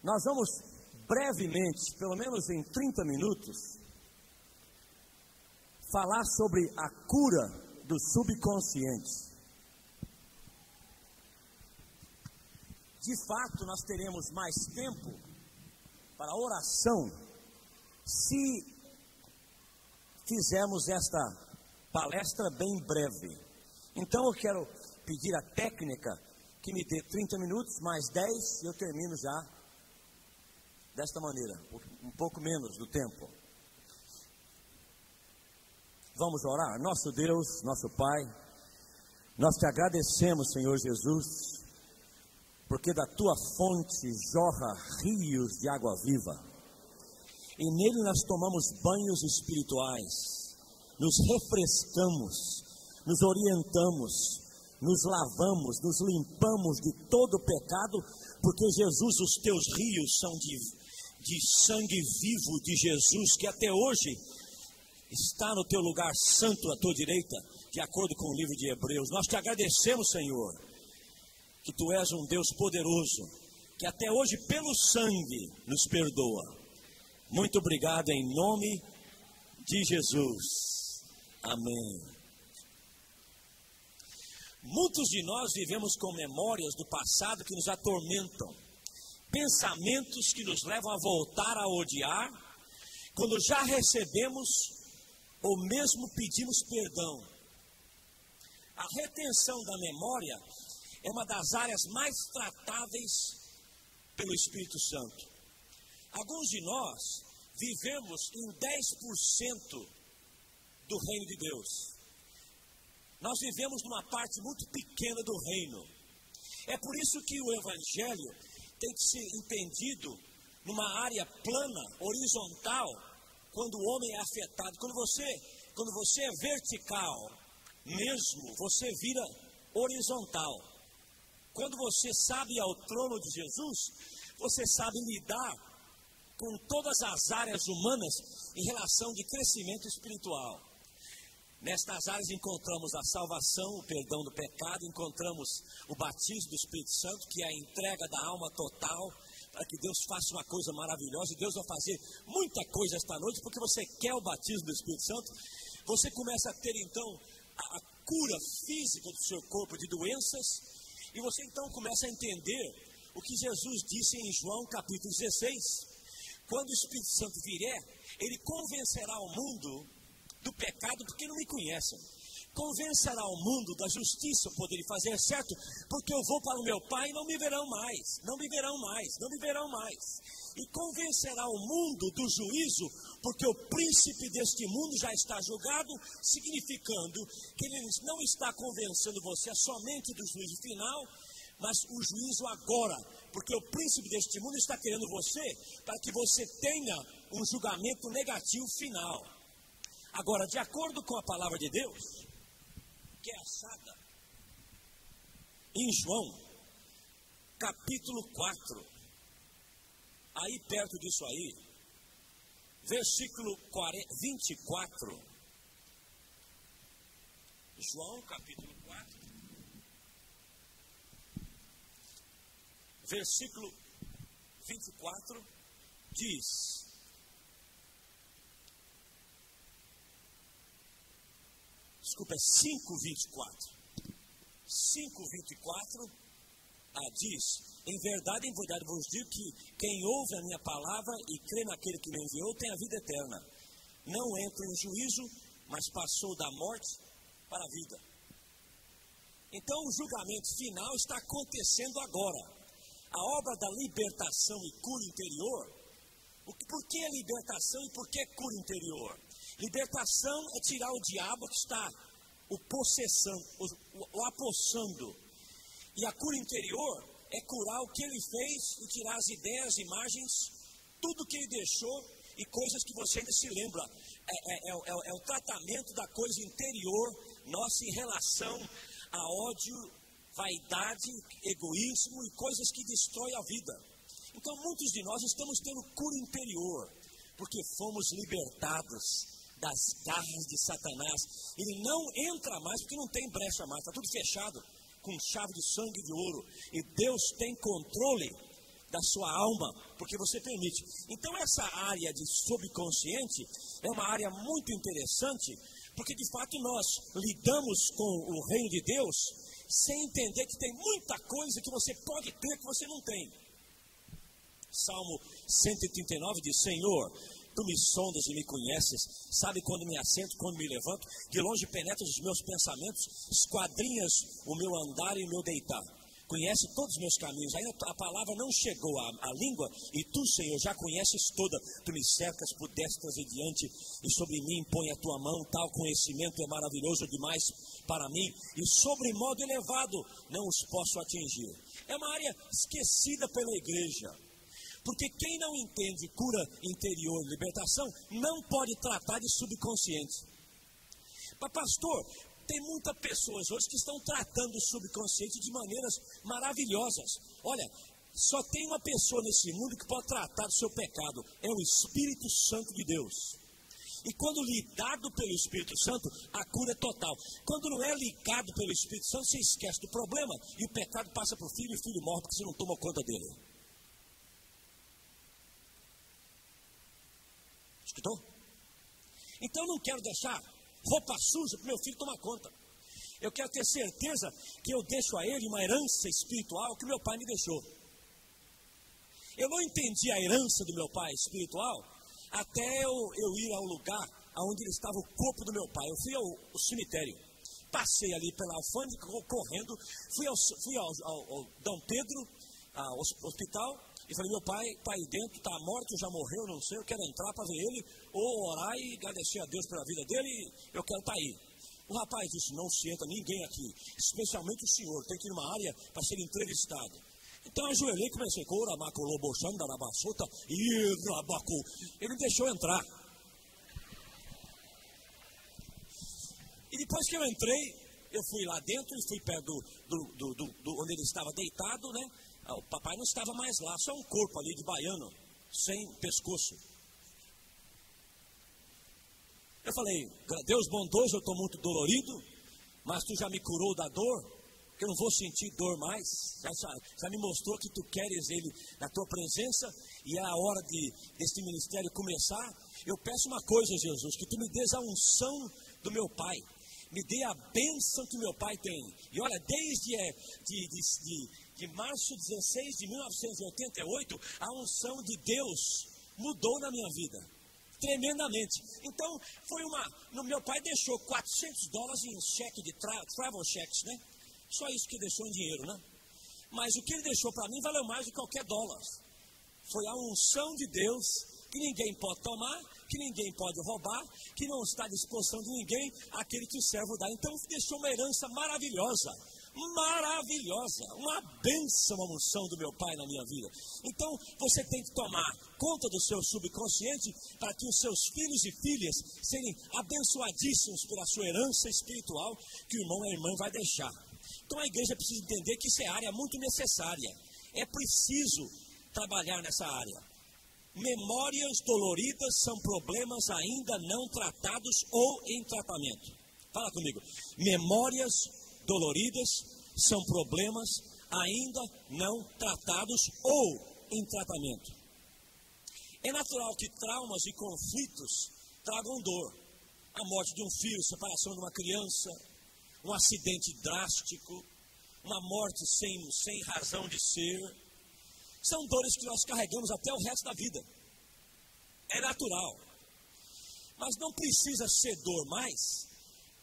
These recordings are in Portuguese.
Nós vamos brevemente, pelo menos em 30 minutos, falar sobre a cura do subconsciente. De fato, nós teremos mais tempo para oração se fizermos esta palestra bem breve. Então eu quero pedir à técnica que me dê 30 minutos, mais 10 e eu termino já desta maneira, um pouco menos do tempo. Vamos orar? Nosso Deus, nosso Pai, nós te agradecemos, Senhor Jesus, porque da tua fonte jorra rios de água viva, e nele nós tomamos banhos espirituais, nos refrescamos, nos orientamos, nos lavamos, nos limpamos de todo o pecado, porque Jesus, os teus rios são de sangue vivo de Jesus, que até hoje está no teu lugar santo à tua direita, de acordo com o livro de Hebreus. Nós te agradecemos, Senhor, que tu és um Deus poderoso, que até hoje pelo sangue nos perdoa. Muito obrigado em nome de Jesus. Amém. Muitos de nós vivemos com memórias do passado que nos atormentam, pensamentos que nos levam a voltar a odiar, quando já recebemos ou mesmo pedimos perdão. A retenção da memória é uma das áreas mais tratáveis pelo Espírito Santo. Alguns de nós vivemos em 10% do reino de Deus. Nós vivemos numa parte muito pequena do reino. É por isso que o Evangelho tem que ser entendido numa área plana, horizontal, quando o homem é afetado. Quando você é vertical mesmo, você vira horizontal. Quando você sabe ir ao trono de Jesus, você sabe lidar com todas as áreas humanas em relação de crescimento espiritual. Nestas áreas encontramos a salvação, o perdão do pecado, encontramos o batismo do Espírito Santo, que é a entrega da alma total, para que Deus faça uma coisa maravilhosa, e Deus vai fazer muita coisa esta noite, porque você quer o batismo do Espírito Santo. Você começa a ter então a cura física do seu corpo de doenças, e você então começa a entender o que Jesus disse em João capítulo 16, quando o Espírito Santo vier, ele convencerá o mundo do pecado, porque não me conhecem. Convencerá o mundo da justiça, poder fazer certo, porque eu vou para o meu Pai e não me verão mais, não me verão mais, não me verão mais. E convencerá o mundo do juízo, porque o príncipe deste mundo já está julgado, significando que ele não está convencendo você somente do juízo final, mas o juízo agora, porque o príncipe deste mundo está querendo você, para que você tenha um julgamento negativo final. Agora, de acordo com a palavra de Deus, que é achada em João, capítulo 4, aí perto disso aí, versículo 24, João, capítulo 4, versículo 24, diz: desculpa, é 5:24. 5:24 diz: em verdade vos digo que quem ouve a minha palavra e crê naquele que me enviou tem a vida eterna. Não entra em juízo, mas passou da morte para a vida. Então o julgamento final está acontecendo agora. A obra da libertação e cura interior. Por que libertação e por que cura interior? Libertação é tirar o diabo que está o apossando. E a cura interior é curar o que ele fez e tirar as ideias, imagens, tudo que ele deixou e coisas que você ainda se lembra. É o tratamento da coisa interior nossa em relação a ódio, vaidade, egoísmo e coisas que destroem a vida. Então muitos de nós estamos tendo cura interior, porque fomos libertados das garras de Satanás. Ele não entra mais, porque não tem brecha mais, está tudo fechado, com chave de sangue de ouro. E Deus tem controle da sua alma, porque você permite. Então essa área de subconsciente é uma área muito interessante, porque de fato nós lidamos com o reino de Deus sem entender que tem muita coisa que você pode ter que você não tem. Salmo 139 diz: Senhor, tu me sondas e me conheces, sabe quando me assento, quando me levanto, de longe penetras os meus pensamentos, esquadrinhas o meu andar e o meu deitar. Conhece todos os meus caminhos, ainda a palavra não chegou à língua, e tu, Senhor, já conheces toda. Tu me cercas por destras e diante, e sobre mim põe a tua mão. Tal conhecimento é maravilhoso demais para mim, e sobre modo elevado não os posso atingir. É uma área esquecida pela igreja, porque quem não entende cura interior e libertação, não pode tratar de subconsciente. Mas pastor, tem muitas pessoas hoje que estão tratando o subconsciente de maneiras maravilhosas. Olha, só tem uma pessoa nesse mundo que pode tratar do seu pecado, é o Espírito Santo de Deus. E quando ligado pelo Espírito Santo, a cura é total. Quando não é ligado pelo Espírito Santo, você esquece do problema e o pecado passa para o filho e o filho morre porque você não toma conta dele. Escutou? Então eu não quero deixar roupa suja para meu filho tomar conta. Eu quero ter certeza que eu deixo a ele uma herança espiritual que meu pai me deixou. Eu não entendi a herança do meu pai espiritual até eu ir ao lugar onde estava o corpo do meu pai. Eu fui ao cemitério, passei ali pela alfândega correndo, fui ao Dom Pedro, ao hospital, e falei: meu pai está aí dentro, está morto, já morreu, não sei, eu quero entrar para ver ele, ou orar e agradecer a Deus pela vida dele, eu quero estar aí. O rapaz disse: não se entra ninguém aqui, especialmente o senhor, tem que ir numa área para ser entrevistado. Então eu ajoelhei e comecei: ele me deixou entrar. E depois que eu entrei, eu fui lá dentro e fui perto do onde ele estava deitado, né? O papai não estava mais lá, só um corpo ali de baiano, sem pescoço. Eu falei: Deus bondoso, eu estou muito dolorido, mas tu já me curou da dor, que eu não vou sentir dor mais. Já me mostrou que tu queres ele na tua presença, e é a hora desse ministério começar. Eu peço uma coisa, Jesus, que tu me dês a unção do meu pai, me dê a bênção que meu pai tem. E olha, desde de março 16 de 1988, a unção de Deus mudou na minha vida, tremendamente. Então, meu pai deixou $400 em cheque de travel checks, né? Só isso que deixou em dinheiro, né? Mas o que ele deixou para mim valeu mais do que qualquer dólar. Foi a unção de Deus, que ninguém pode tomar, que ninguém pode roubar, que não está à disposição de ninguém, aquele que o servo dá. Então, deixou uma herança maravilhosa, uma bênção, a unção do meu pai na minha vida. Então você tem que tomar conta do seu subconsciente para que os seus filhos e filhas serem abençoadíssimos pela sua herança espiritual que o irmão e a irmã vai deixar. Então a igreja precisa entender que isso é área muito necessária. É preciso trabalhar nessa área. Memórias doloridas são problemas ainda não tratados ou em tratamento. Fala comigo. Memórias doloridas são problemas ainda não tratados ou em tratamento. É natural que traumas e conflitos tragam dor. A morte de um filho, separação de uma criança, um acidente drástico, uma morte sem razão de ser. São dores que nós carregamos até o resto da vida. É natural. Mas não precisa ser dor mais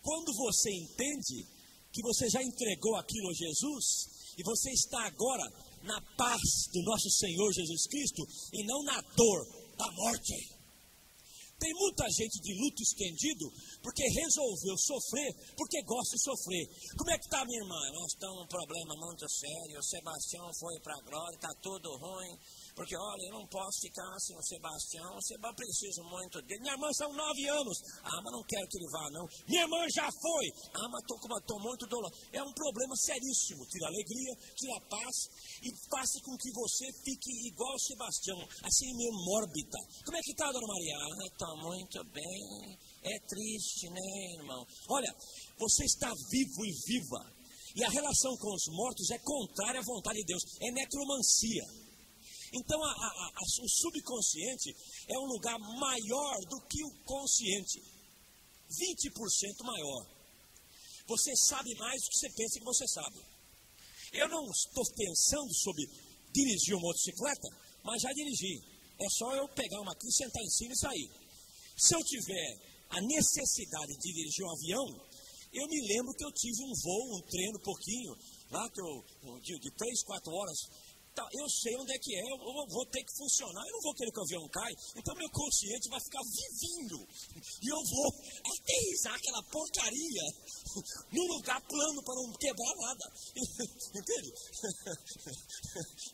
quando você entende que você já entregou aquilo a Jesus e você está agora na paz do nosso Senhor Jesus Cristo e não na dor da morte. Tem muita gente de luto estendido porque resolveu sofrer, porque gosta de sofrer. Como é que está, minha irmã? Nós estamos num problema muito sério, o Sebastião foi para a glória, está tudo ruim. Porque, olha, eu não posso ficar sem o Sebastião preciso muito dele. Minha irmã são 9 anos. Ah, mas não quero que ele vá, não. Minha irmã já foi. Ah, mas estou muito doloroso. É um problema seríssimo. Tira a alegria, tira a paz e faça com que você fique igual o Sebastião, assim meio mórbida. Como é que está, dona Maria? Ah, está muito bem. É triste, né, irmão? Olha, você está vivo e viva. E a relação com os mortos é contrária à vontade de Deus. É necromancia. Então, o subconsciente é um lugar maior do que o consciente. 20% maior. Você sabe mais do que você pensa que você sabe. Eu não estou pensando sobre dirigir uma motocicleta, mas já dirigi. É só eu pegar uma cruz, sentar em cima e sair. Se eu tiver a necessidade de dirigir um avião, eu me lembro que eu tive um voo, um treino pouquinho, lá que de 3, 4 horas. Tá, eu sei onde é que é, eu vou ter que funcionar, eu não vou querer que o avião caia, então meu consciente vai ficar vivinho, e eu vou aterrissar aquela porcaria num lugar plano para não quebrar nada, entende?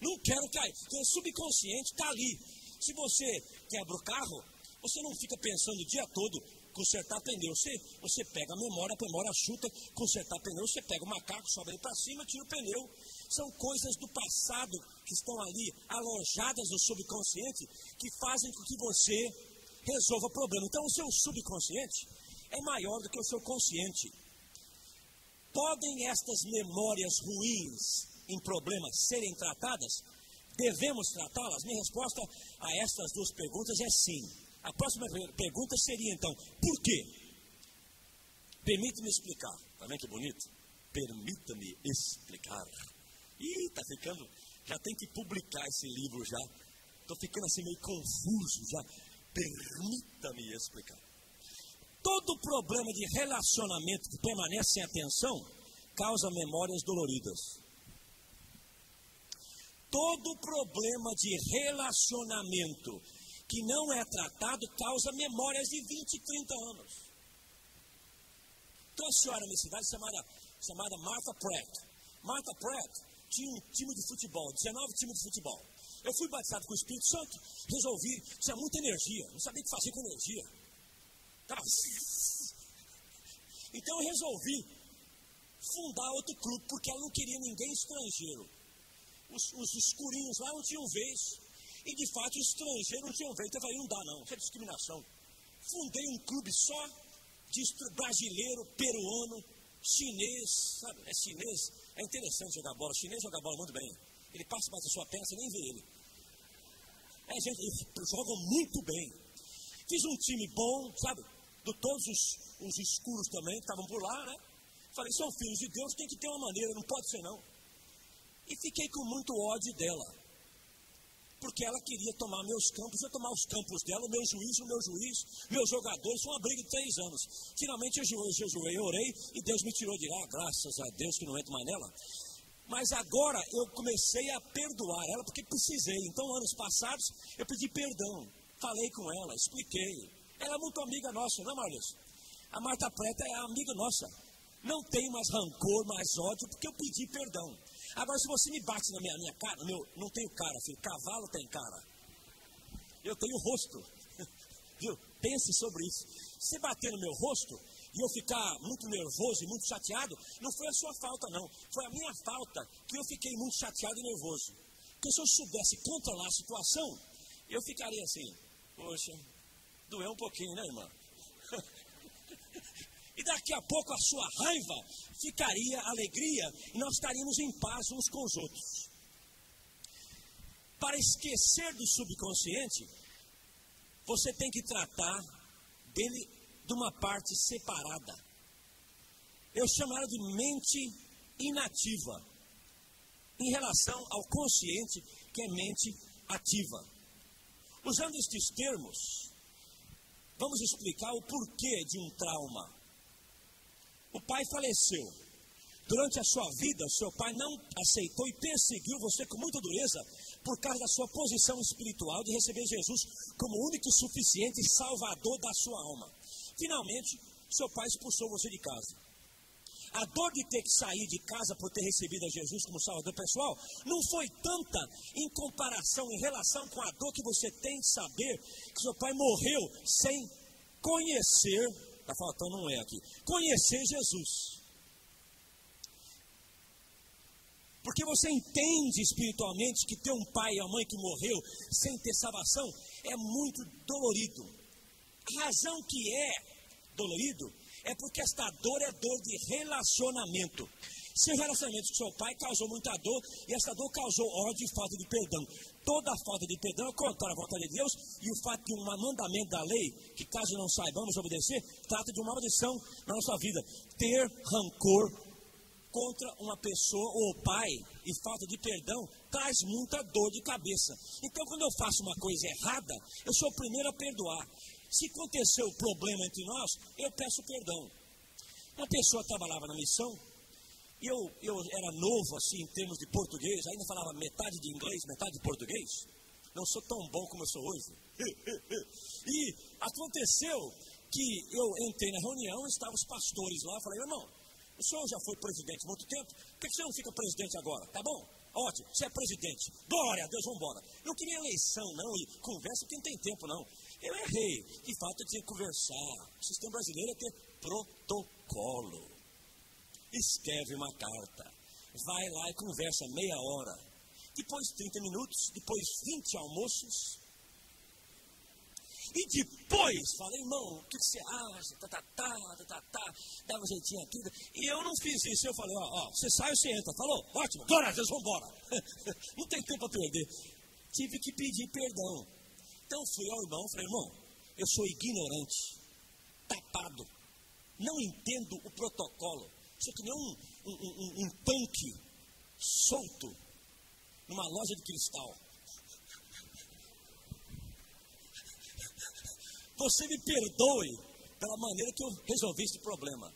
Não quero cair, então o subconsciente está ali. Se você quebra o carro, você não fica pensando o dia todo consertar pneu, você pega a memória chuta, consertar pneu, você pega o macaco, sobe ele para cima, tira o pneu. São coisas do passado que estão ali alojadas no subconsciente que fazem com que você resolva o problema. Então o seu subconsciente é maior do que o seu consciente. Podem estas memórias ruins em problemas serem tratadas? Devemos tratá-las? Minha resposta a estas duas perguntas é sim. A próxima pergunta seria então, por quê? Permite-me explicar. Tá vendo que bonito? Permita-me explicar. Ih, tá ficando, já tem que publicar esse livro já. Estou ficando assim meio confuso já. Permita-me explicar. Todo problema de relacionamento que permanece sem atenção causa memórias doloridas. Todo problema de relacionamento que não é tratado causa memórias de 20, 30 anos. Tem uma senhora na minha cidade chamada Martha Pratt. Martha Pratt tinha um time de futebol, 19 times de futebol. Eu fui batizado com o Espírito Santo, resolvi, tinha muita energia, não sabia o que fazer com energia. Então eu resolvi fundar outro clube, porque ela não queria ninguém estrangeiro. Os escurinhos lá não tinham vez, e de fato os estrangeiros não tinham vez, então eu falei, não dá não, isso é discriminação. Fundei um clube só de brasileiro, peruano, chinês, sabe, é chinês, é interessante jogar bola, chinês joga bola muito bem, ele passa para a sua perna, você nem vê ele. Gente, eles jogam muito bem. Fiz um time bom, sabe, de todos os escuros também, que estavam por lá, né? Falei, são filhos de Deus, tem que ter uma maneira, não pode ser não. E fiquei com muito ódio dela, porque ela queria tomar meus campos, eu tomar os campos dela, o meu juiz, meus jogadores, foi uma briga de 3 anos. Finalmente eu jejuei, orei, e Deus me tirou de lá, graças a Deus que não entro mais nela. Mas agora eu comecei a perdoar ela, porque precisei. Então, anos passados, eu pedi perdão, falei com ela, expliquei. Ela é muito amiga nossa, não é, Marlos? A Marta Preta é amiga nossa. Não tenho mais rancor, mais ódio, porque eu pedi perdão. Agora, se você me bate na minha cara, não tenho cara, filho, cavalo tem cara. Eu tenho rosto. Viu? Pense sobre isso. Se bater no meu rosto e eu ficar muito nervoso e muito chateado, não foi a sua falta, não. Foi a minha falta que eu fiquei muito chateado e nervoso. Porque se eu soubesse controlar a situação, eu ficaria assim, poxa, doeu um pouquinho, né, irmã? E daqui a pouco a sua raiva ficaria alegria e nós estaríamos em paz uns com os outros. Para esquecer do subconsciente, você tem que tratar dele de uma parte separada. Eu chamo ela de mente inativa, em relação ao consciente, que é mente ativa. Usando estes termos, vamos explicar o porquê de um trauma. O pai faleceu. Durante a sua vida, seu pai não aceitou e perseguiu você com muita dureza por causa da sua posição espiritual de receber Jesus como único e suficiente salvador da sua alma. Finalmente, seu pai expulsou você de casa. A dor de ter que sair de casa por ter recebido a Jesus como salvador pessoal não foi tanta em comparação, em relação com a dor que você tem de saber que seu pai morreu sem conhecer, está faltando um aqui, conhecer Jesus. Porque você entende espiritualmente que ter um pai e uma mãe que morreu sem ter salvação é muito dolorido. A razão que é dolorido é porque esta dor é dor de relacionamento. Seu relacionamento com seu pai causou muita dor, e essa dor causou ódio e falta de perdão. Toda a falta de perdão é contra a vontade de Deus, e o fato de um mandamento da lei, que caso não saibamos obedecer, trata de uma maldição na nossa vida. Ter rancor contra uma pessoa ou pai e falta de perdão traz muita dor de cabeça. Então, quando eu faço uma coisa errada, eu sou o primeiro a perdoar. Se aconteceu o problema entre nós, eu peço perdão. Uma pessoa trabalhava na missão, e eu era novo assim em termos de português, ainda falava metade de inglês, metade de português. Não sou tão bom como eu sou hoje. E aconteceu que eu entrei na reunião, estavam os pastores lá, falei, irmão, o senhor já foi presidente há muito tempo, por que você não fica presidente agora? Tá bom? Ótimo, você é presidente. Glória a Deus, vamos embora. Eu queria eleição, não, e conversa porque não tem tempo, não. Eu errei. De fato, eu tinha que conversar. O sistema brasileiro é ter protocolo. Escreve uma carta. Vai lá e conversa meia hora. Depois 30 minutos, depois 20 almoços. E depois, falei, irmão, o que você acha? Dava um jeitinho aqui. E eu não fiz isso. Eu falei, ó, você sai ou você entra? Falou, ótimo, glória a Deus, vamos embora. Não tem tempo para perder. Tive que pedir perdão. Então fui ao irmão, falei, irmão, eu sou ignorante, tapado, não entendo o protocolo. Sou que nem um tanque solto numa loja de cristal. Você me perdoe pela maneira que eu resolvi esse problema.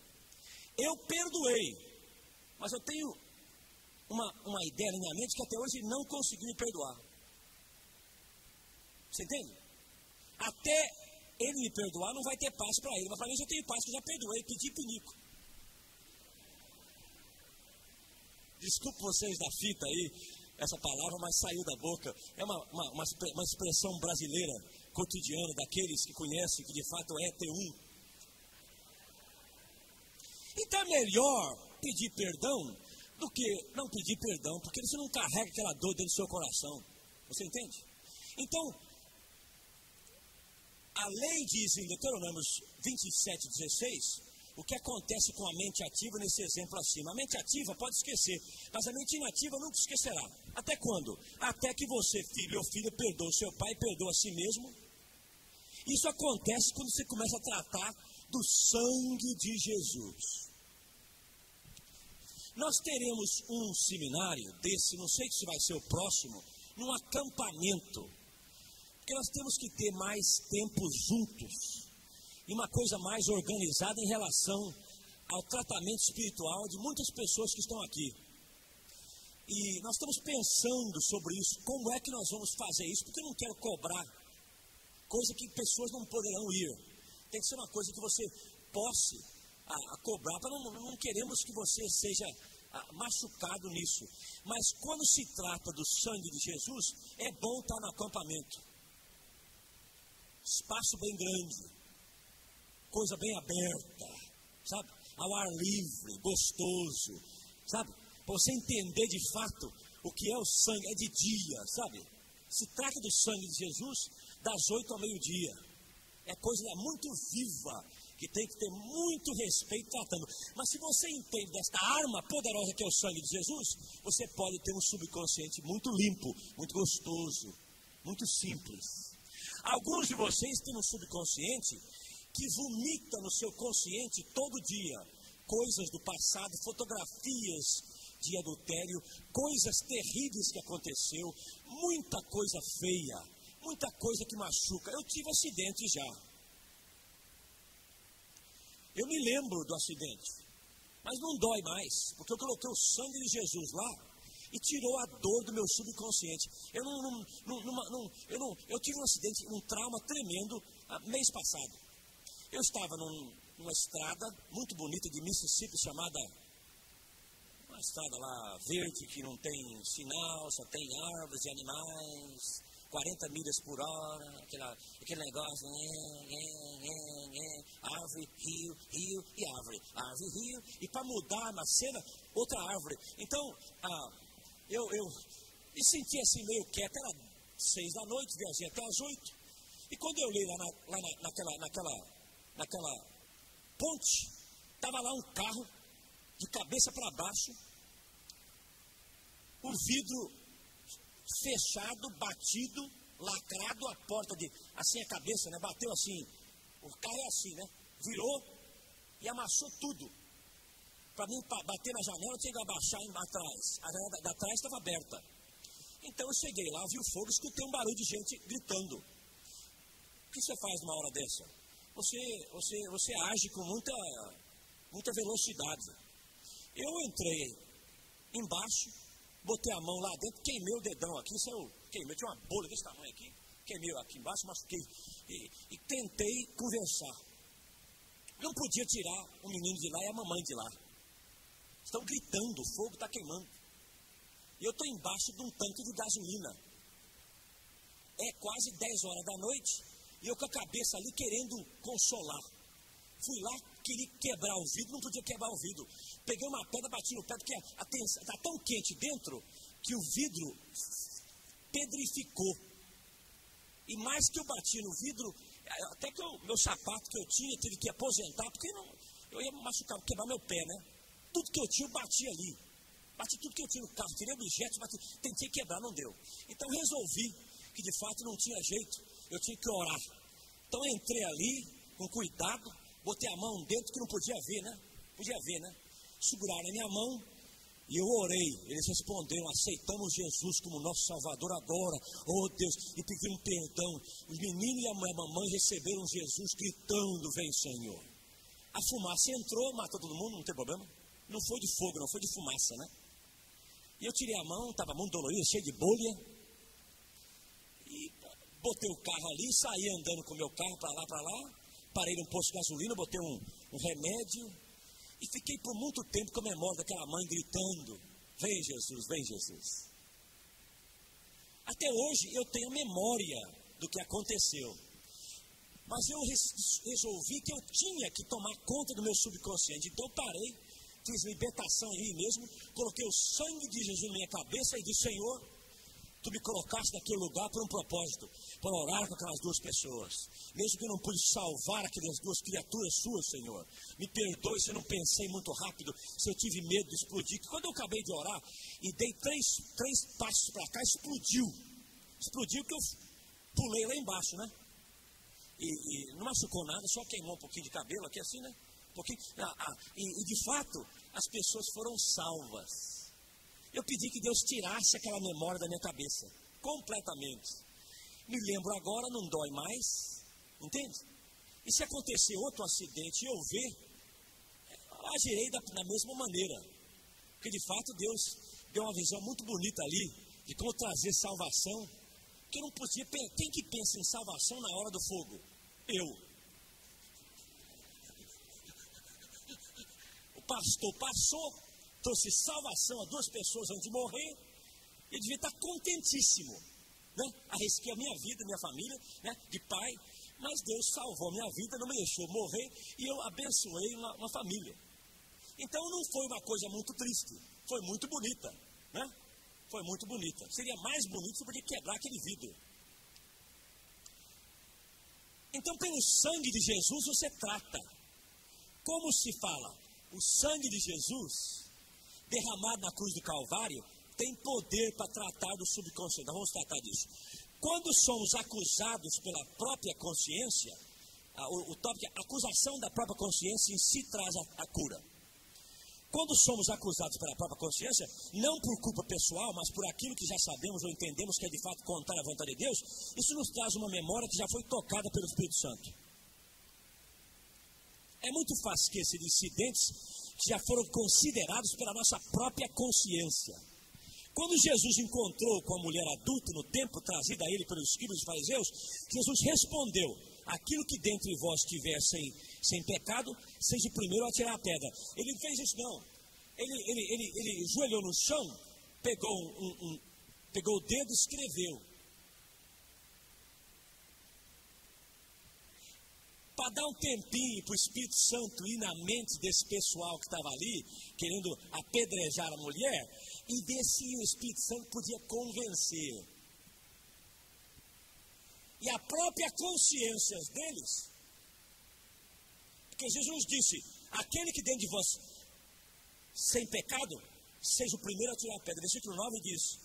Eu perdoei, mas eu tenho uma ideia na minha mente que até hoje não consegui me perdoar. Você entende? Até ele me perdoar, não vai ter paz para ele. Mas para mim, eu tenho paz, que eu já perdoei, pedi pinico. Desculpe vocês da fita aí, essa palavra, mas saiu da boca. É uma expressão brasileira, cotidiana, daqueles que conhecem, que de fato é T1. Então é melhor pedir perdão do que não pedir perdão, porque você não carrega aquela dor dentro do seu coração. Você entende? Então, a lei diz em Deuteronômio 27:16, o que acontece com a mente ativa nesse exemplo acima. A mente ativa pode esquecer, mas a mente inativa nunca esquecerá. Até quando? Até que você, filho ou filha, perdoa o seu pai, perdoa a si mesmo. Isso acontece quando você começa a tratar do sangue de Jesus. Nós teremos um seminário desse, não sei se vai ser o próximo, num acampamento. Porque nós temos que ter mais tempo juntos. E uma coisa mais organizada em relação ao tratamento espiritual de muitas pessoas que estão aqui. E nós estamos pensando sobre isso. Como é que nós vamos fazer isso? Porque eu não quero cobrar coisa que pessoas não poderão ir. Tem que ser uma coisa que você possa cobrar. Não queremos que você seja machucado nisso. Mas quando se trata do sangue de Jesus, é bom estar no acampamento. Espaço bem grande. Coisa bem aberta, sabe? Ao ar livre, gostoso, sabe? Para você entender de fato o que é o sangue, é de dia, sabe? Se trata do sangue de Jesus das 8 ao meio-dia. É coisa muito viva, que tem que ter muito respeito tratando. Mas se você entende desta arma poderosa que é o sangue de Jesus, você pode ter um subconsciente muito limpo, muito gostoso, muito simples. Alguns de vocês têm um subconsciente que vomita no seu consciente todo dia coisas do passado, fotografias de adultério, coisas terríveis que aconteceu, muita coisa feia, muita coisa que machuca. Eu tive acidente já. Eu me lembro do acidente, mas não dói mais, porque eu coloquei o sangue de Jesus lá e tirou a dor do meu subconsciente. Eu tive um acidente, um trauma tremendo mês passado. Eu estava numa estrada muito bonita de Mississippi, chamada, uma estrada lá verde, que não tem sinal, só tem árvores e animais, 40 milhas por hora, aquele negócio, árvore, rio e árvore, rio, e para mudar na cena, outra árvore. Então, eu me senti assim meio quieto, era 6 da noite, viajei até às 8, e quando eu olhei lá naquela ponte, estava lá um carro de cabeça para baixo, o vidro fechado, batido, lacrado, a porta de, assim a cabeça, né? Bateu assim, o carro é assim, né? Virou e amassou tudo. Para mim bater na janela, eu tinha que abaixar atrás. A janela da trás estava aberta. Então eu cheguei lá, vi o fogo, escutei um barulho de gente gritando. O que você faz numa hora dessa? Você age com muita velocidade. Eu entrei embaixo, botei a mão lá dentro, queimei o dedão aqui, queimei, tinha uma bolha desse tamanho aqui, queimei aqui embaixo, machuquei e tentei conversar. Não podia tirar o menino de lá e a mamãe de lá. Estão gritando, o fogo está queimando. E eu estou embaixo de um tanque de gasolina. É quase 10 horas da noite e eu com a cabeça ali querendo consolar. Fui lá, queria quebrar o vidro, não podia quebrar o vidro. Peguei uma pedra, bati no pé, porque está tão quente dentro que o vidro pedrificou. E mais que eu bati no vidro, até que meu sapato que eu tinha, tive que aposentar, porque eu ia machucar, quebrar meu pé, né? Tudo que eu tinha, eu bati ali. Bati tudo que eu tinha no carro, tirei objetos, tentei quebrar, não deu. Então resolvi que de fato não tinha jeito, eu tinha que orar. Então entrei ali, com cuidado, botei a mão dentro que não podia ver, né? Podia ver, né? Seguraram a minha mão e eu orei. Eles responderam, aceitamos Jesus como nosso Salvador agora. Oh Deus, e pediram perdão. O menino e a mamãe receberam Jesus gritando, vem Senhor. A fumaça entrou, matou todo mundo, não tem problema. Não foi de fogo, não foi de fumaça, né? E eu tirei a mão, estava muito dolorido, cheio de bolha. E botei o carro ali, saí andando com o meu carro para lá. Parei num posto de gasolina, botei um remédio. E fiquei por muito tempo com a memória daquela mãe gritando, vem Jesus, vem Jesus. Até hoje eu tenho memória do que aconteceu. Mas eu resolvi que eu tinha que tomar conta do meu subconsciente. Então eu parei, fiz libertação em mim mesmo, coloquei o sangue de Jesus na minha cabeça e disse, Senhor, tu me colocaste naquele lugar por um propósito, para orar com aquelas duas pessoas. Mesmo que eu não pude salvar aquelas duas criaturas suas, Senhor. Me perdoe se eu não pensei muito rápido, se eu tive medo de explodir. Quando eu acabei de orar e dei três passos para cá, explodiu. Explodiu que eu pulei lá embaixo, né? E não machucou nada, só queimou um pouquinho de cabelo aqui assim, né? Um pouquinho. E de fato, as pessoas foram salvas. Eu pedi que Deus tirasse aquela memória da minha cabeça, completamente. Me lembro agora, não dói mais, entende? E se acontecer outro acidente e eu ver, agirei da mesma maneira. Porque de fato Deus deu uma visão muito bonita ali, de como trazer salvação. Que eu não podia, quem que pensa em salvação na hora do fogo? Eu. O pastor passou, trouxe salvação a duas pessoas antes de morrer, e devia estar contentíssimo, né? Arrisquei a minha vida, minha família, né? De pai, mas Deus salvou a minha vida, não me deixou morrer, e eu abençoei uma família. Então não foi uma coisa muito triste, foi muito bonita, né? Foi muito bonita. Seria mais bonito se eu podia quebrar aquele vidro. Então pelo sangue de Jesus você trata. Como se fala? O sangue de Jesus derramado na cruz do Calvário, tem poder para tratar do subconsciente. Nós vamos tratar disso. Quando somos acusados pela própria consciência, o tópico é acusação da própria consciência em si traz a cura. Quando somos acusados pela própria consciência, não por culpa pessoal, mas por aquilo que já sabemos ou entendemos que é de fato contrário à vontade de Deus, isso nos traz uma memória que já foi tocada pelo Espírito Santo. É muito fácil esquecer de incidentes que já foram considerados pela nossa própria consciência. Quando Jesus encontrou com a mulher adulta no templo, trazida a ele pelos escribas e fariseus, Jesus respondeu, aquilo que dentre vós tiver sem pecado, seja o primeiro a tirar a pedra. Ele fez isso não. Ele ajoelhou no chão, pegou o dedo e escreveu. Para dar um tempinho para o Espírito Santo ir na mente desse pessoal que estava ali, querendo apedrejar a mulher, e ver se o Espírito Santo podia convencer. E a própria consciência deles, porque Jesus disse, aquele que dentro de vós sem pecado, seja o primeiro a tirar a pedra. Versículo 9 diz,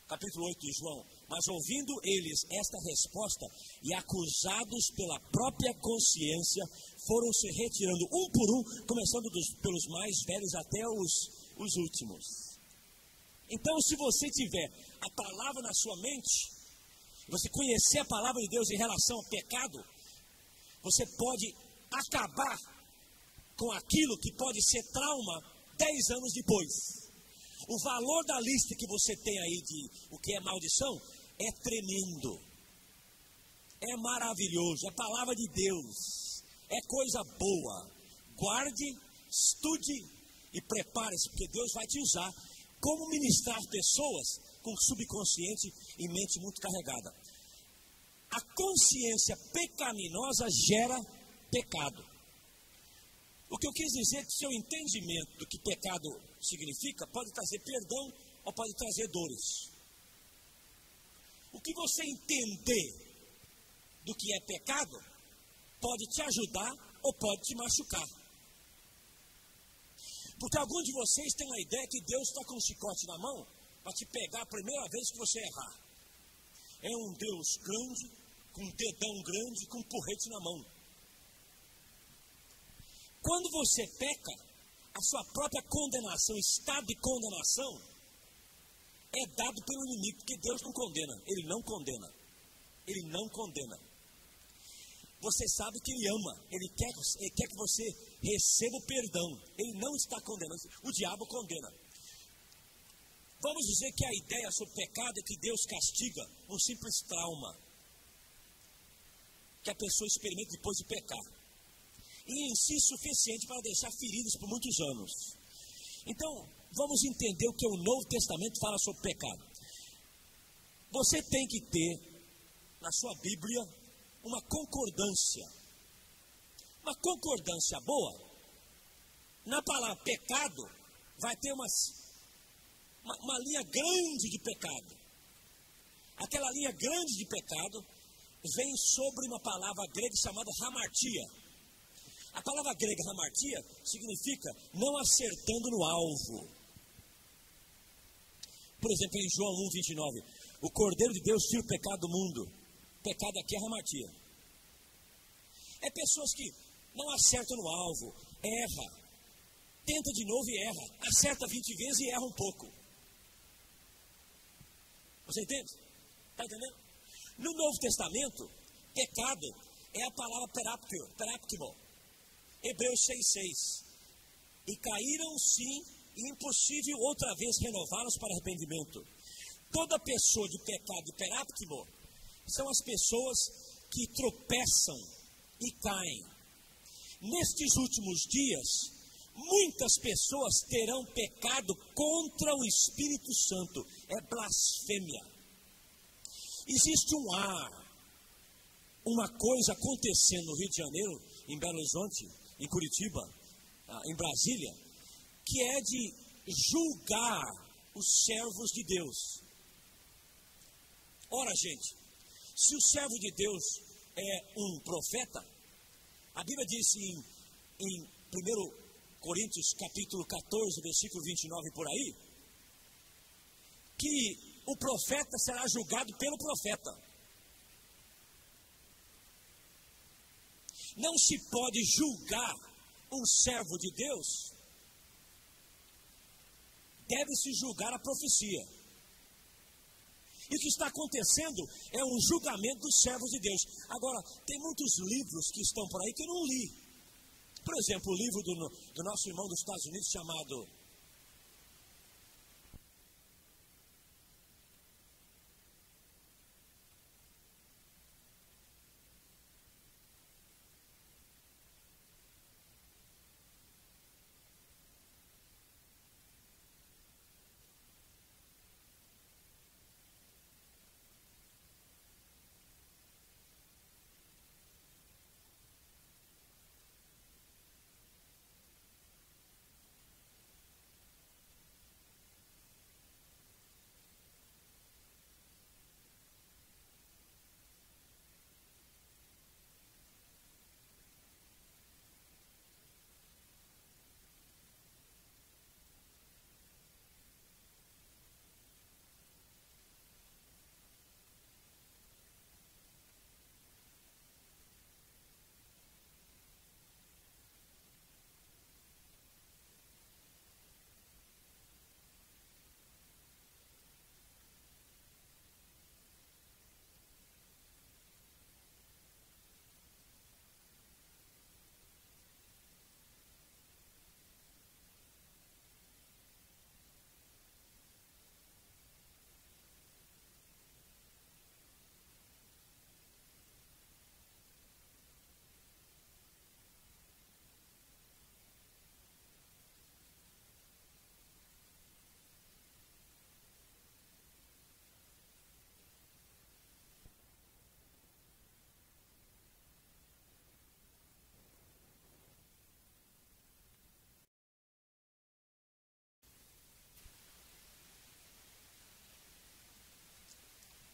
capítulo 8 de João: mas ouvindo eles esta resposta e acusados pela própria consciência, foram se retirando um por um, começando pelos mais velhos até os últimos. Então, se você tiver a palavra na sua mente, você conhecer a palavra de Deus em relação ao pecado, você pode acabar com aquilo que pode ser trauma 10 anos depois. O valor da lista que você tem aí de o que é maldição é tremendo, é maravilhoso, é palavra de Deus, é coisa boa. Guarde, estude e prepare-se, porque Deus vai te usar como ministrar pessoas com subconsciente e mente muito carregada. A consciência pecaminosa gera pecado. O que eu quis dizer é que o seu entendimento do que pecado significa pode trazer perdão ou pode trazer dores. O que você entender do que é pecado pode te ajudar ou pode te machucar. Porque alguns de vocês têm a ideia que Deus está com um chicote na mão para te pegar a primeira vez que você errar. É um Deus grande, com um dedão grande, com um porrete na mão. Quando você peca, a sua própria condenação, estado de condenação, é dado pelo inimigo, porque Deus não condena, Ele não condena, Ele não condena. Você sabe que Ele ama, Ele quer que você receba o perdão, Ele não está condenando, o diabo condena. Vamos dizer que a ideia sobre pecado é que Deus castiga um simples trauma, que a pessoa experimenta depois de pecar. E em si suficiente para deixar feridas por muitos anos. Então, vamos entender o que o Novo Testamento fala sobre pecado. Você tem que ter na sua Bíblia uma concordância. Uma concordância boa. Na palavra pecado, vai ter uma linha grande de pecado. Aquela linha grande de pecado vem sobre uma palavra grega chamada hamartia. A palavra grega hamartia significa não acertando no alvo. Por exemplo, em João 1:29, o Cordeiro de Deus tira o pecado do mundo. O pecado aqui é hamartia. É pessoas que não acertam no alvo, erra, tenta de novo e erra, acerta 20 vezes e erra um pouco. Você entende? Está entendendo? No Novo Testamento, pecado é a palavra peraptimo. Hebreus 6:6. E caíram sim, e impossível outra vez renová-los para arrependimento. Toda pessoa de pecado de peraptimo são as pessoas que tropeçam e caem. Nestes últimos dias, muitas pessoas terão pecado contra o Espírito Santo. É blasfêmia. Existe um ar, uma coisa acontecendo no Rio de Janeiro, em Belo Horizonte, em Curitiba, em Brasília, que é de julgar os servos de Deus. Ora, gente, se o servo de Deus é um profeta, a Bíblia diz em 1 Coríntios capítulo 14, versículo 29 por aí, que o profeta será julgado pelo profeta. Não se pode julgar um servo de Deus, deve-se julgar a profecia. E o que está acontecendo é um julgamento dos servos de Deus. Agora, tem muitos livros que estão por aí que eu não li. Por exemplo, o livro do nosso irmão dos Estados Unidos chamado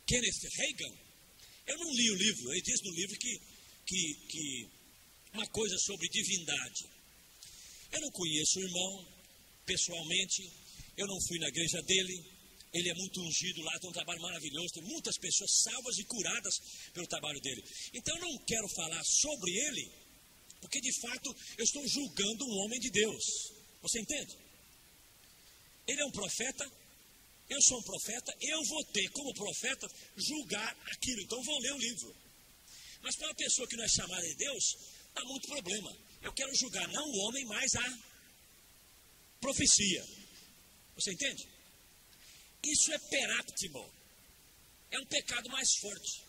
Kenneth Hagin, eu não li o livro, ele diz no livro que uma coisa sobre divindade. Eu não conheço o irmão pessoalmente, eu não fui na igreja dele, ele é muito ungido lá, tem um trabalho maravilhoso, tem muitas pessoas salvas e curadas pelo trabalho dele. Então eu não quero falar sobre ele, porque de fato eu estou julgando um homem de Deus. Você entende? Ele é um profeta, eu sou um profeta, eu vou ter como profeta julgar aquilo, então vou ler o livro. Mas para uma pessoa que não é chamada de Deus, dá muito problema. Eu quero julgar não o homem, mas a profecia. Você entende? Isso é peráptimo, é um pecado mais forte.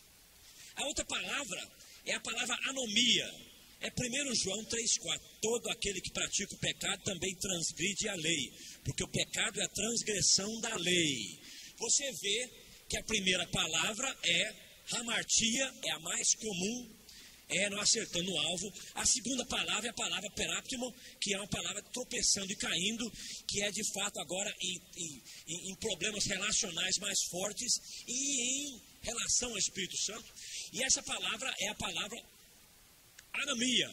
A outra palavra é a palavra anomia. É 1 João 3,4. Todo aquele que pratica o pecado também transgride a lei, porque o pecado é a transgressão da lei. Você vê que a primeira palavra é hamartia, é a mais comum, é não acertando o alvo. A segunda palavra é a palavra peráptimo, que é uma palavra tropeçando e caindo, que é de fato agora em problemas relacionais mais fortes e em relação ao Espírito Santo. E essa palavra é a palavra anomia,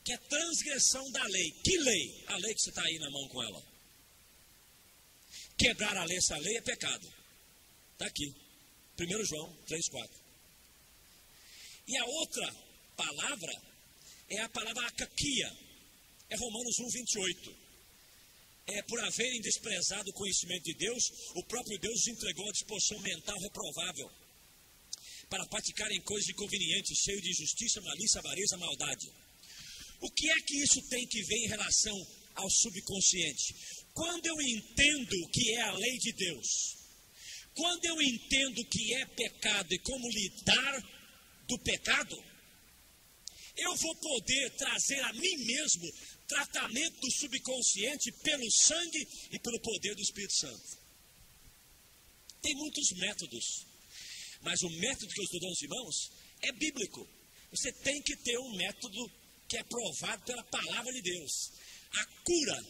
que é transgressão da lei. Que lei? A lei que você está aí na mão com ela. Quebrar a lei, essa lei é pecado. Está aqui, 1 João 3,4. E a outra palavra é a palavra akakia, é Romanos 1,28. É por haverem desprezado o conhecimento de Deus, o próprio Deus os entregou à disposição mental reprovável, para praticarem coisas inconvenientes, cheios de injustiça, malícia, avareza, maldade. O que é que isso tem que ver em relação ao subconsciente? Quando eu entendo o que é a lei de Deus, quando eu entendo o que é pecado e como lidar do pecado, eu vou poder trazer a mim mesmo tratamento do subconsciente pelo sangue e pelo poder do Espírito Santo. Tem muitos métodos, mas o método que eu estou dando aos irmãos é bíblico. Você tem que ter um método que é provado pela palavra de Deus. A cura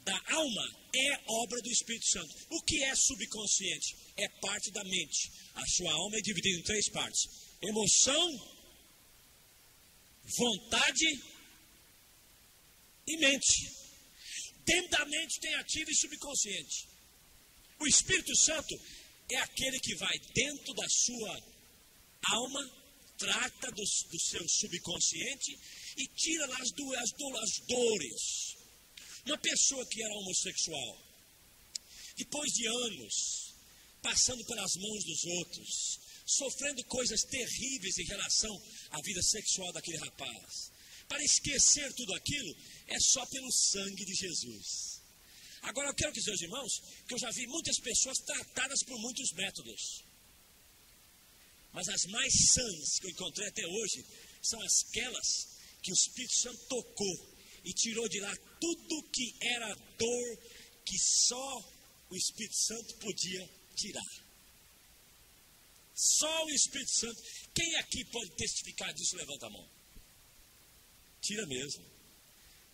da alma é obra do Espírito Santo. O que é subconsciente? É parte da mente. A sua alma é dividida em 3 partes: emoção, vontade e mente. Dentro da mente tem ativo e subconsciente. O Espírito Santo é aquele que vai dentro da sua alma, trata do seu subconsciente e tira lá as dores. Uma pessoa que era homossexual, depois de anos passando pelas mãos dos outros, sofrendo coisas terríveis em relação à vida sexual daquele rapaz, para esquecer tudo aquilo, é só pelo sangue de Jesus. Agora eu quero dizer aos irmãos que eu já vi muitas pessoas tratadas por muitos métodos, mas as mais sãs que eu encontrei até hoje são aquelas que o Espírito Santo tocou e tirou de lá tudo que era dor que só o Espírito Santo podia tirar. Só o Espírito Santo. Quem aqui pode testificar disso? Levanta a mão. Tira mesmo.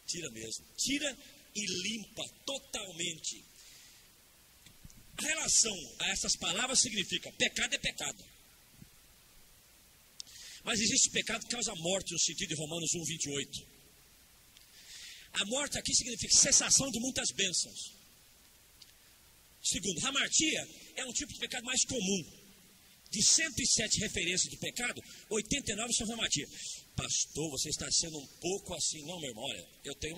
Tira mesmo. Tira e limpa totalmente. A relação a essas palavras significa: pecado é pecado. Mas existe pecado que causa morte, no sentido de Romanos 1,28. A morte aqui significa cessação de muitas bênçãos. Segundo, hamartia é um tipo de pecado mais comum. De 107 referências de pecado, 89 são hamartia. Pastor, você está sendo um pouco assim. Não, meu irmão, olha, eu tenho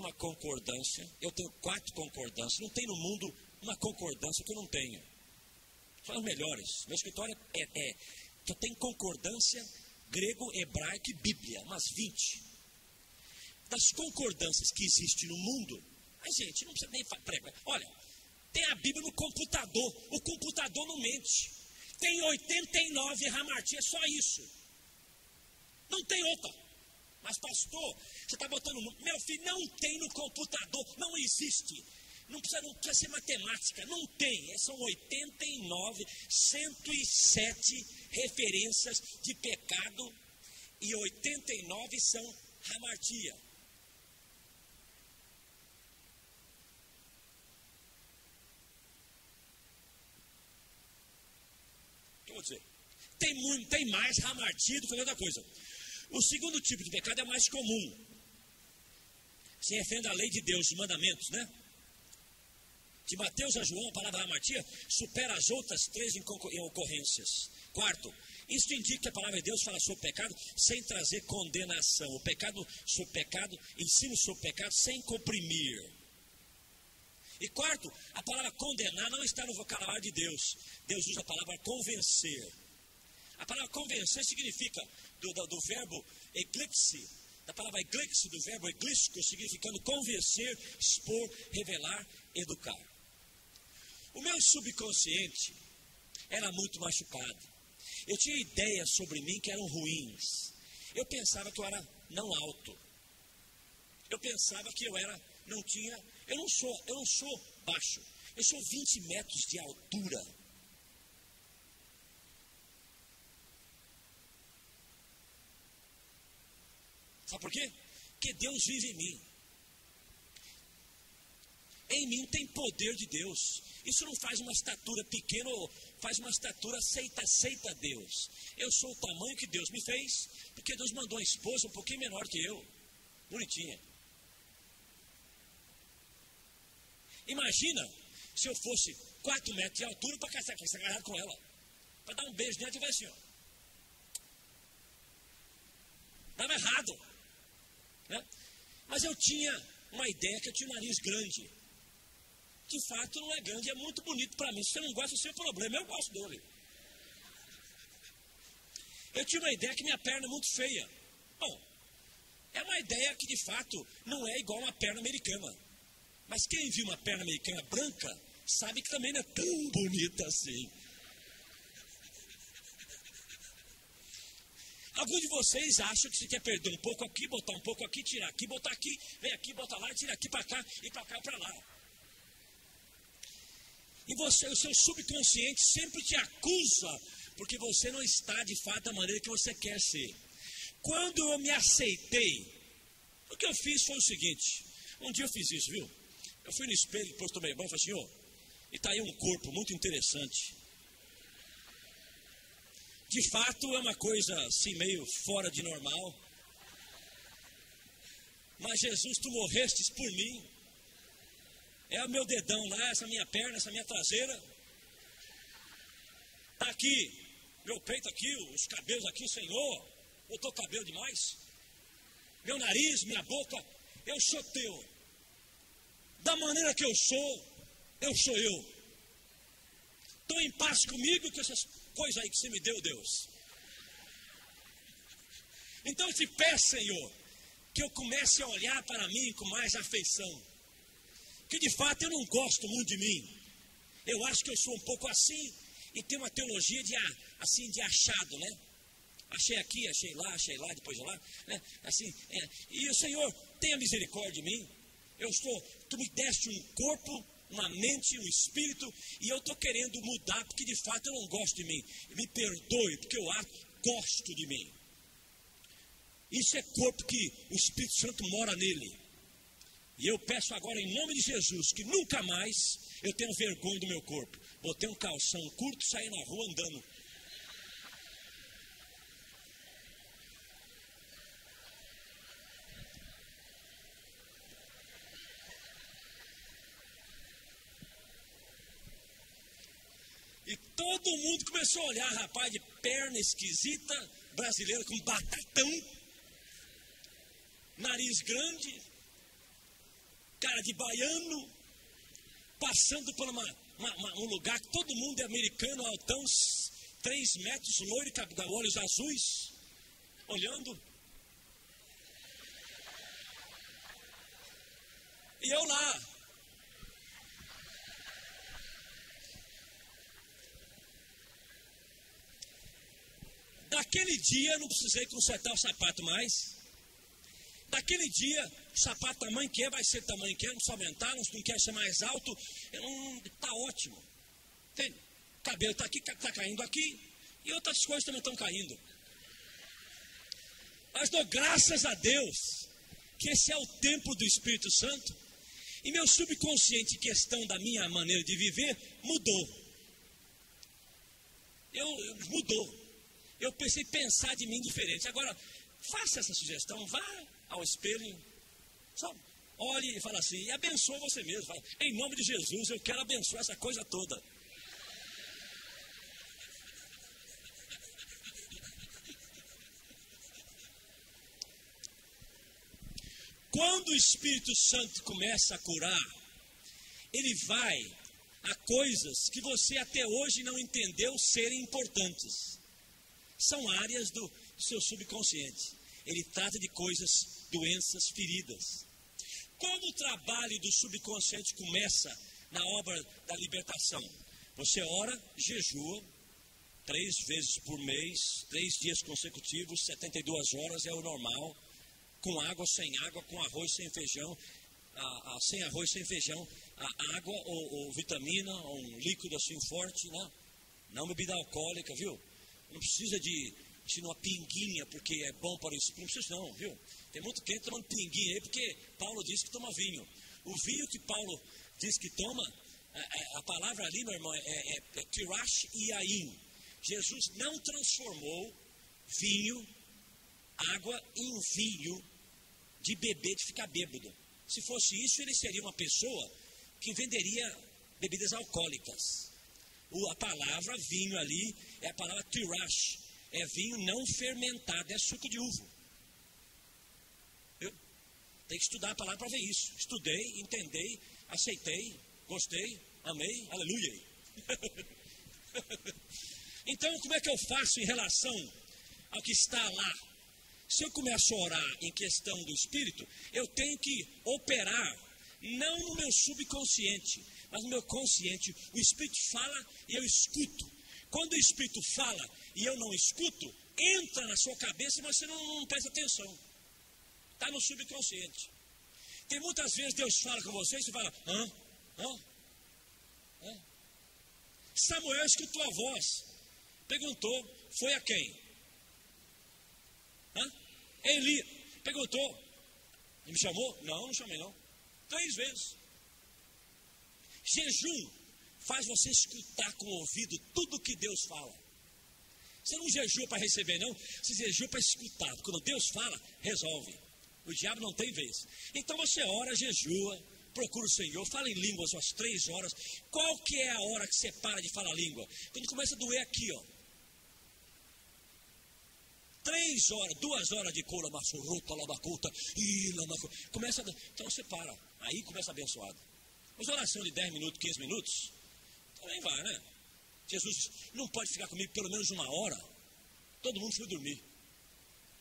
uma concordância, eu tenho 4 concordâncias. Não tem no mundo uma concordância que eu não tenho. São as melhores. Meu escritório eu tenho concordância grego, hebraico e Bíblia, umas 20. Das concordâncias que existem no mundo, a gente não precisa nem pregar. Olha, tem a Bíblia no computador, o computador não mente. Tem 89 hamartia, é só isso. Não tem outra. Mas pastor, você está botando, meu filho, não tem no computador, não existe. Não precisa ser matemática, não tem. São 89, 107 referências de pecado e 89 são hamartia. eu vou dizer. Tem mais hamartia do que outra coisa. O segundo tipo de pecado é o mais comum. Se refere à lei de Deus, os mandamentos, né? De Mateus a João, a palavra hamartia supera as outras 3 em ocorrências. Quarto, isso indica que a palavra de Deus fala sobre o pecado sem trazer condenação. O pecado sobre pecado, ensino sobre o pecado sem comprimir. E quarto, a palavra condenar não está no vocabulário de Deus. Deus usa a palavra convencer. A palavra convencer significa do verbo eclipse, da palavra eclipse, do verbo eclíptico, significando convencer, expor, revelar, educar. O meu subconsciente era muito machucado. Eu tinha ideias sobre mim que eram ruins. Eu pensava que eu era não alto. Eu pensava que eu não sou baixo. Eu sou 20 metros de altura. Sabe por quê? Porque Deus vive em mim. Em mim tem poder de Deus. Isso não faz uma estatura pequena, faz uma estatura aceita a Deus. Eu sou o tamanho que Deus me fez, porque Deus mandou uma esposa um pouquinho menor que eu, bonitinha. Imagina se eu fosse 4 metros de altura para casar agarrado com ela, para dar um beijo nela e vai assim, ó. Estava errado, né? Mas eu tinha uma ideia que eu tinha um nariz grande. De fato não é grande, é muito bonito para mim. Se você não gosta, é o seu problema, eu gosto dele. Eu tinha uma ideia que minha perna é muito feia. Bom, é uma ideia que de fato não é igual uma perna americana. Mas quem viu uma perna americana branca, sabe que também não é tão bonita assim. Alguns de vocês acham que você quer perder um pouco aqui, botar um pouco aqui, tirar aqui, botar aqui, vem aqui, botar lá, tira aqui para cá, e para cá, para lá. E você, o seu subconsciente sempre te acusa, porque você não está de fato da maneira que você quer ser. Quando eu me aceitei, o que eu fiz foi o seguinte, um dia eu fiz isso, viu? Eu fui no espelho, depois tomei banho e falei assim, e está aí um corpo muito interessante. De fato é uma coisa assim meio fora de normal. Mas Jesus, tu morrestes por mim. É o meu dedão lá, essa minha perna, essa minha traseira. Está aqui, meu peito aqui, os cabelos aqui, Senhor. Botou cabelo demais. Meu nariz, minha boca, eu sou teu. Da maneira que eu sou eu. Estou em paz comigo com essas coisas aí que você me deu, Deus. Então eu te peço, Senhor, que eu comece a olhar para mim com mais afeição. Que de fato eu não gosto muito de mim. Eu acho que eu sou um pouco assim e tenho uma teologia de achado, né? Achei aqui, achei lá, depois lá, né? Assim, e o Senhor tenha misericórdia de mim. Tu me deste um corpo, uma mente, um espírito, e eu estou querendo mudar, porque de fato eu não gosto de mim. Me perdoe, porque eu gosto de mim. Isso é corpo que o Espírito Santo mora nele. E eu peço agora em nome de Jesus, que nunca mais eu tenha vergonha do meu corpo. Botei um calção curto, saí na rua andando. E todo mundo começou a olhar, rapaz, de perna esquisita, brasileira com batatão, nariz grande, cara de baiano, passando por um lugar que todo mundo é americano, altão, 3 metros, loiro, olhos azuis, olhando. E eu lá. Daquele dia eu não precisei consertar o sapato mais. Daquele dia, o sapato tamanho que é, vai ser tamanho que é, não precisa aumentar, não quer ser mais alto. Está ótimo. Entende? O cabelo está aqui, está caindo aqui, e outras coisas também estão caindo. Mas dou graças a Deus, que esse é o templo do Espírito Santo, e meu subconsciente, em questão da minha maneira de viver, mudou. Mudou. Eu pensar de mim diferente. Agora, faça essa sugestão, vá ao espelho, só olhe e fala assim, e abençoa você mesmo. Fala, em nome de Jesus, eu quero abençoar essa coisa toda. Quando o Espírito Santo começa a curar, ele vai a coisas que você até hoje não entendeu serem importantes. São áreas do seu subconsciente. Ele trata de coisas, doenças, feridas. Como o trabalho do subconsciente começa na obra da libertação? Você ora, jejua, 3 vezes por mês, 3 dias consecutivos, 72 horas é o normal. Com água, sem água, com arroz, sem feijão, sem arroz, sem feijão, a água ou vitamina, ou um líquido assim forte, né? Não bebida alcoólica, viu? Não precisa de uma pinguinha, porque é bom para o espírito, não precisa não, viu? Tem muito crente tomando pinguinha aí, porque Paulo diz que toma vinho. O vinho que Paulo diz que toma, a palavra ali, meu irmão, é kirash e aim. Jesus não transformou vinho, água em vinho, de beber, de ficar bêbado. Se fosse isso, ele seria uma pessoa que venderia bebidas alcoólicas. A palavra vinho ali é a palavra tirash, é vinho não fermentado, é suco de uva. Tem que estudar a palavra para ver isso. Estudei, entendei, aceitei, gostei, amei, aleluia. Então, como é que eu faço em relação ao que está lá? Se eu começo a orar em questão do Espírito, eu tenho que operar, não no meu subconsciente, mas no meu consciente. O Espírito fala e eu escuto. Quando o Espírito fala e eu não escuto, entra na sua cabeça, mas você não presta atenção. Está no subconsciente. Tem muitas vezes Deus fala com você e você fala, Samuel escutou a voz, perguntou, foi a quem? Eli perguntou, me chamou? Não chamei não. 3 vezes. Jejum faz você escutar com o ouvido tudo que Deus fala. Você não jejua para receber não, você jejua para escutar. Quando Deus fala, resolve. O diabo não tem vez. Então você ora, jejua, procura o Senhor, fala em línguas umas 3 horas. Qual que é a hora que você para de falar língua? Quando começa a doer aqui, ó. 3 horas, 2 horas de coura, massuruta, labacuta, começa a... Então você para, aí começa abençoado. Mas oração de 10 minutos, 15 minutos, também vai, né? Jesus não pode ficar comigo pelo menos 1 hora. Todo mundo foi dormir.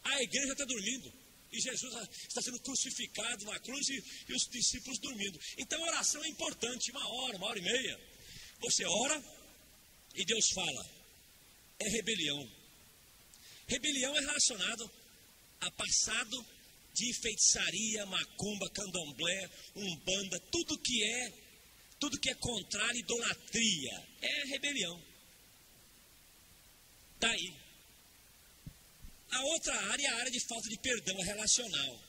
A igreja está dormindo. E Jesus está sendo crucificado na cruz e os discípulos dormindo. Então a oração é importante, 1 hora, 1h30. Você ora e Deus fala. É rebelião. Rebelião é relacionado a passado de feitiçaria, macumba, candomblé, umbanda, tudo que é contrário à idolatria, é rebelião. Está aí. A outra área é a área de falta de perdão, é relacional.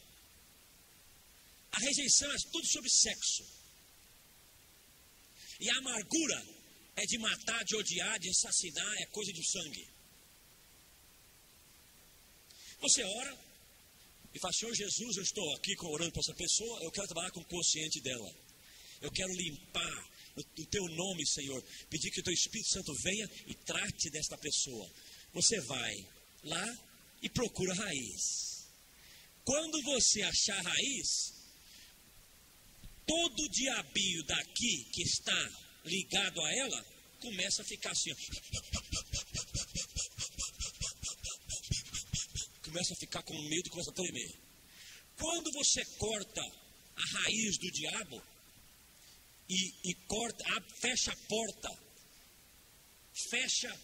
A rejeição é tudo sobre sexo. E a amargura é de matar, de odiar, de assassinar, é coisa do sangue. Você ora e fala, Senhor Jesus, eu estou aqui orando para essa pessoa, eu quero trabalhar com o consciente dela. Eu quero limpar o teu nome, Senhor. Pedir que o teu Espírito Santo venha e trate desta pessoa. Você vai lá e procura a raiz. Quando você achar a raiz, todo o diabinho daqui que está ligado a ela, começa a ficar assim, começa a ficar com medo e começa a tremer. Quando você corta a raiz do diabo e fecha a porta, fecha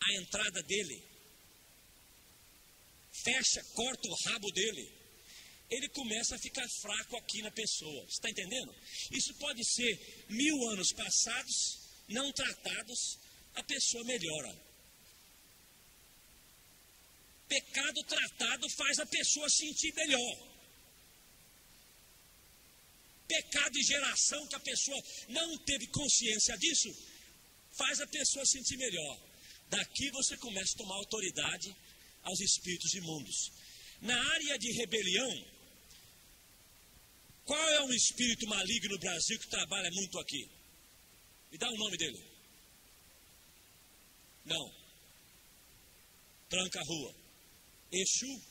a entrada dele, corta o rabo dele, ele começa a ficar fraco aqui na pessoa. Você está entendendo? Isso pode ser 1000 anos passados, não tratados, a pessoa melhora. Pecado tratado faz a pessoa sentir melhor. Pecado de geração que a pessoa não teve consciência disso, faz a pessoa sentir melhor. Daqui você começa a tomar autoridade aos espíritos imundos. Na área de rebelião, qual é um espírito maligno no Brasil que trabalha muito aqui? Me dá o nome dele. Não. Tranca a rua. Exu,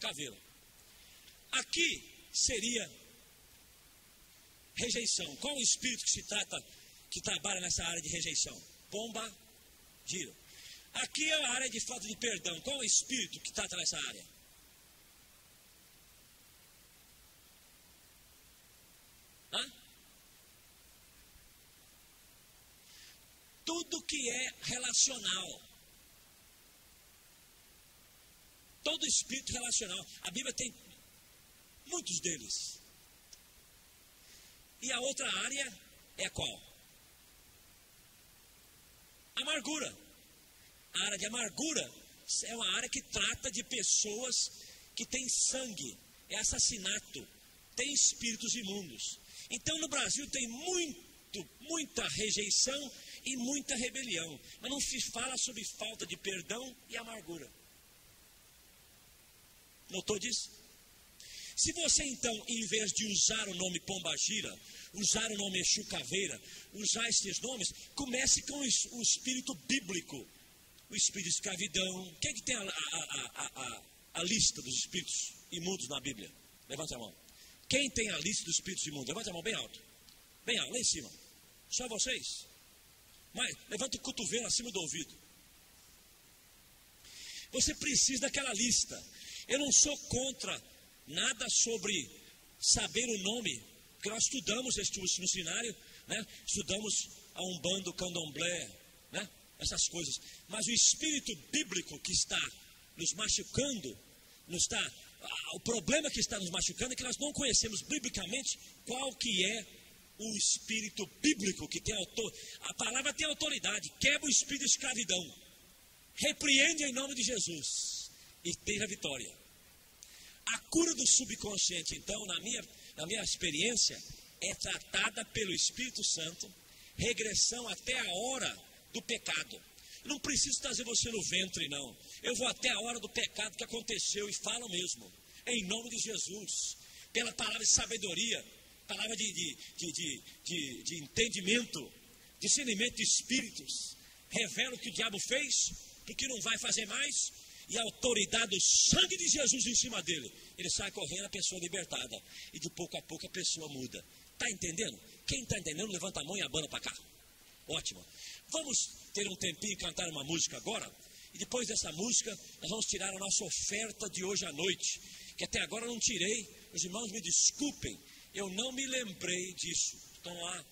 caveira. Aqui seria rejeição. Qual é o espírito que trabalha nessa área de rejeição? Pomba, gira. Aqui é a área de falta de perdão. Qual é o espírito que trata nessa área? Hã? Tudo que é relacional. Todo espírito relacional. A Bíblia tem muitos deles. E a outra área é qual? Amargura. A área de amargura é uma área que trata de pessoas que têm sangue. É assassinato. Tem espíritos imundos. Então no Brasil tem muita rejeição e muita rebelião. Mas não se fala sobre falta de perdão e amargura. Notou disso? Se você então, em vez de usar o nome Pombagira, usar o nome Exu Caveira, usar esses nomes, comece com o espírito bíblico, o espírito de escravidão. Quem é que tem a lista dos espíritos imundos na Bíblia? Levante a mão. Quem tem a lista dos espíritos imundos? Levante a mão bem alto. Bem alto, lá em cima. Só vocês? Mas levante o cotovelo acima do ouvido. Você precisa daquela lista. Eu não sou contra nada sobre saber o nome, porque nós estudamos no seminário, né? Estudamos a Umbanda, o Candomblé, né? Essas coisas. Mas o espírito bíblico que está nos machucando, o problema que está nos machucando é que nós não conhecemos biblicamente qual que é o espírito bíblico que tem a palavra tem autoridade. Quebra o espírito de escravidão. Repreende em nome de Jesus e tenha vitória. A cura do subconsciente, então, na minha experiência, é tratada pelo Espírito Santo, regressão até a hora do pecado. Não preciso trazer você no ventre, não. Eu vou até a hora do pecado que aconteceu e falo mesmo, em nome de Jesus, pela palavra de sabedoria, palavra de entendimento, discernimento de espíritos. Revela o que o diabo fez, porque não vai fazer mais. E a autoridade do sangue de Jesus em cima dele. Ele sai correndo, a pessoa é libertada. E de pouco a pouco a pessoa muda. Está entendendo? Quem está entendendo, levanta a mão e abana para cá. Ótimo. Vamos ter um tempinho e cantar uma música agora. E depois dessa música, nós vamos tirar a nossa oferta de hoje à noite. Que até agora eu não tirei. Os irmãos me desculpem. Eu não me lembrei disso. Estão lá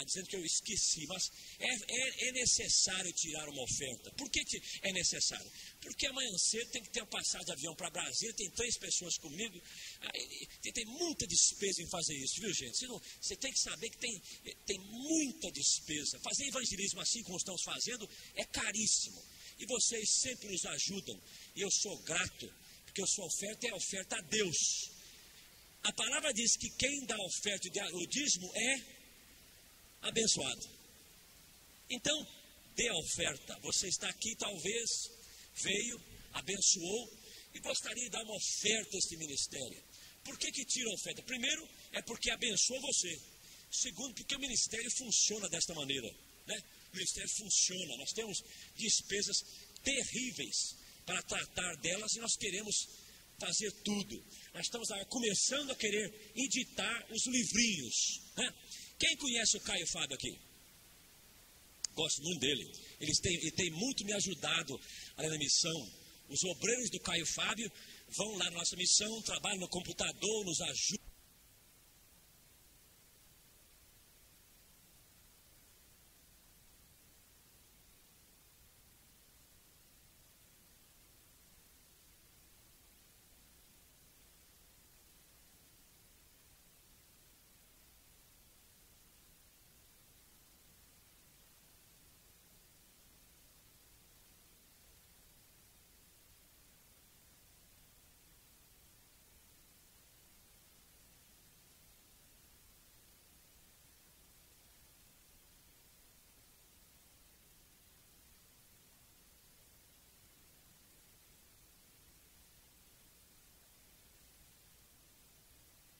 dizendo que eu esqueci, mas é necessário tirar uma oferta. Por que é necessário? Porque amanhã cedo tem que ter uma passagem de avião para Brasília, tem 3 pessoas comigo, tem muita despesa em fazer isso, viu gente? Você tem que saber que tem muita despesa. Fazer evangelismo assim como estamos fazendo é caríssimo. E vocês sempre nos ajudam, e eu sou grato, porque a sua oferta é oferta a Deus. A palavra diz que quem dá oferta o dízimo é abençoado. Então, dê a oferta. Você está aqui, talvez, veio, abençoou e gostaria de dar uma oferta a este ministério. Por que tira a oferta? Primeiro, é porque abençoa você. Segundo, porque o ministério funciona desta maneira, né? O ministério funciona. Nós temos despesas terríveis para tratar delas e nós queremos fazer tudo. Nós estamos começando a querer editar os livrinhos, né? Quem conhece o Caio Fábio aqui? Gosto muito dele. Ele tem muito me ajudado ali na missão. Os obreiros do Caio Fábio vão lá na nossa missão, trabalham no computador, nos ajudam.